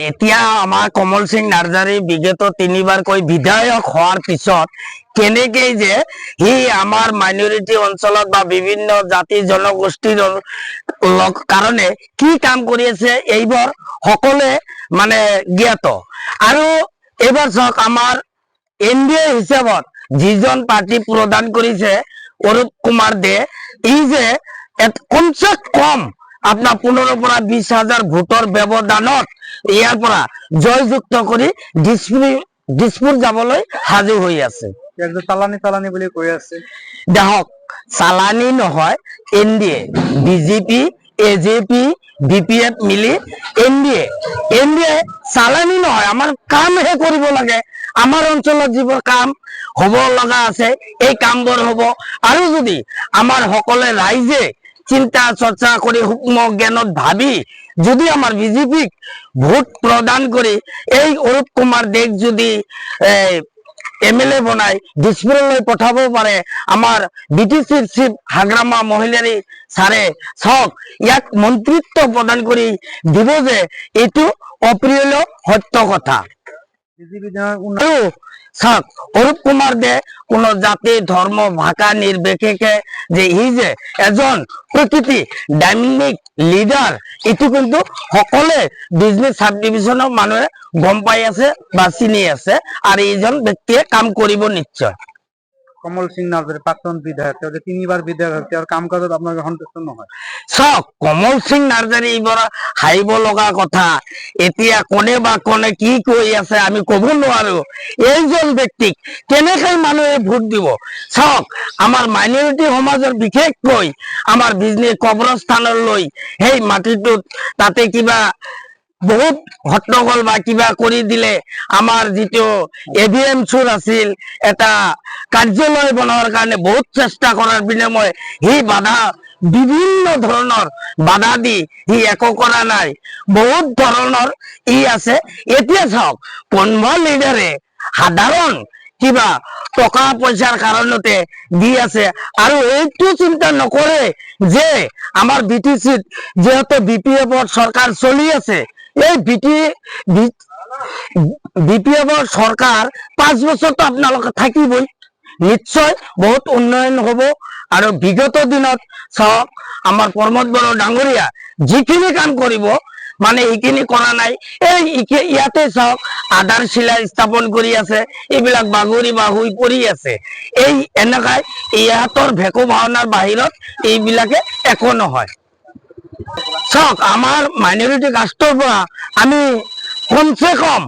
এতিয়া আমাৰ কমল সিং নাৰ্জাৰী বিগত 3বাৰকৈ বিধায়ক হোৱাৰ পিছত কেনেকৈ যে সি আমাৰ মাইনৰিটি অঞ্চলত বা বিভিন্ন জাতি জনগোষ্ঠীৰ কাৰণে কি কাম কৰি আছে এইবোৰ সকলোৱে মানে জ্ঞাত। আৰু এইবাৰ চাওক আমাৰ NDA হিচাপত যিজন পাৰ্টি প্ৰদান কৰিছে অৰূপ কুমাৰ দে, ই যে কমচে কম আপনাৰ 15 পৰা 20,000 ভোটৰ ব্যৱধানত ইয়াৰ পৰা জয়যুক্ত কৰি দিছপুৰ যাবলৈ সাজু হৈ আছে। চালানি বুলি কৈ আছে। দেখক চালানি নহয়, NDA BJP AJP BPF মিলি NDA চালানি নহয়, আমাৰ কামহে কৰিব লাগে। আমাৰ অঞ্চলত যিবোৰ কাম হ'ব লগা আছে এই কামবোৰ হ'ব। আৰু যদি আমাৰ সকলে ৰাইজে চিন্তা চৰ্চা কৰি সূক্ষ্ম জ্ঞানত ভাবি যদি আমাৰ বিজেপিক ভোট প্ৰদান কৰি এই অৰূপ কুমাৰ দেক যদি MLA বনাই দিছপুৰলৈ পঠাব পাৰে, আমাৰ BTCৰ চিফ হাগ্ৰামা মহিলাৰী ছাৰে চাওক ইয়াক মন্ত্ৰিত্ব প্ৰদান কৰি দিব যে এইটো অপ্ৰিয় সত্য কথা। চাওক অৰূপ কুমাৰ দে কোনো জাতি ধৰ্ম ভাষা নিৰ্বিশেষে যে ই যে এজন প্ৰকৃতি ডাইনামিক লিডাৰ, এটো কিন্তু সকলে বিজনেস সাব ডিভিশনৰ মানুহে গম পাই আছে বা চিনি আছে। আৰ এইজন ব্যক্তিয়ে কাম কৰিব নিশ্চয়। কমল সিং নাৰ্জাৰী প্ৰাক্তন বিধায়ক, 3বাৰ বিধায়ক, তেওঁৰ কাম কাজত আপোনালোকে সন্তুষ্ট নহয়? চাওক কমল সিং নাৰ্জাৰী এইবাৰ হাৰিব লগা কথা। এতিয়া কোনে বা কোনে কি কৈ আছে আমি ক'ব নোৱাৰো। এইজন ব্যক্তিক কেনেকৈ মানুহে ভোট দিব? চাওক আমাৰ মাইনৰিটি সমাজৰ বিশেষকৈ আমাৰ বিজনেস কবৰস্থানলৈ সেই মাটিটোত তাতে কিবা বহুত হট্টগোল বা কিবা কৰি দিলে আমাৰ যিটো AVM চুৰ আছিল এটা কাৰ্যালয় বনোৱাৰ কাৰণে বহুত চেষ্টা কৰাৰ বিনিময় সি বাধা বিভিন্ন ধৰণৰ বাধা দি সি একো কৰা নাই, বহুত ধৰণৰ ই আছে। এতিয়া চাওক কোনোবা লিডাৰে সাধাৰণ কিবা টকা পইচাৰ কাৰণতে দি আছে আৰু এইটো চিন্তা নকৰে যে আমাৰ BTCত যেহেতু BPFৰ চৰকাৰ চলি আছে, এই BPFৰ চৰকাৰ 5 বছৰতো আপোনালোকে থাকিবই, নিশ্চয় বহুত উন্নয়ন হ'ব। আৰু বিগত দিনত চাওক আমাৰ প্ৰমোদ বড়ো ডাঙৰীয়া যিখিনি কাম কৰিব মানে এইখিনি কৰা নাই। এই ইয়াতে চাওক আধাৰ শিলা স্থাপন কৰি আছে, এইবিলাক বাগৰি বাহুই পৰি আছে। এই এনেকাই ইহঁতৰ ভেকু ভাওনাৰ বাহিৰত এইবিলাকে একো নহয়। চাওক আমাৰ মাইনৰিটি কাষ্টৰ পৰা আমি কমচে কম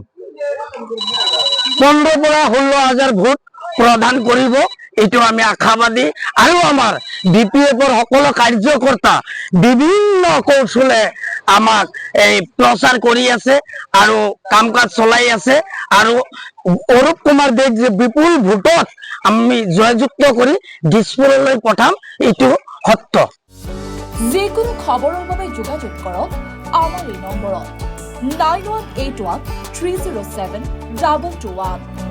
15 পৰা 16,000 ভোট প্ৰদান কৰিব, এইটো আমি আশাবাদী। আৰু আমাৰ BPFৰ সকলো কাৰ্যকৰ্তা বিভিন্ন কৌশলে আমাক এই প্ৰচাৰ কৰি আছে আৰু কাম কাজ চলাই আছে। আৰু অৰূপ কুমাৰ দেক যে বিপুল ভোটত আমি জয়যুক্ত কৰি দিছপুৰলৈ পঠাম, এইটো সত্য। যিকোনো খবৰৰ বাবে যোগাযোগ কৰক আমাৰ এই নম্বৰত 9181 307 221।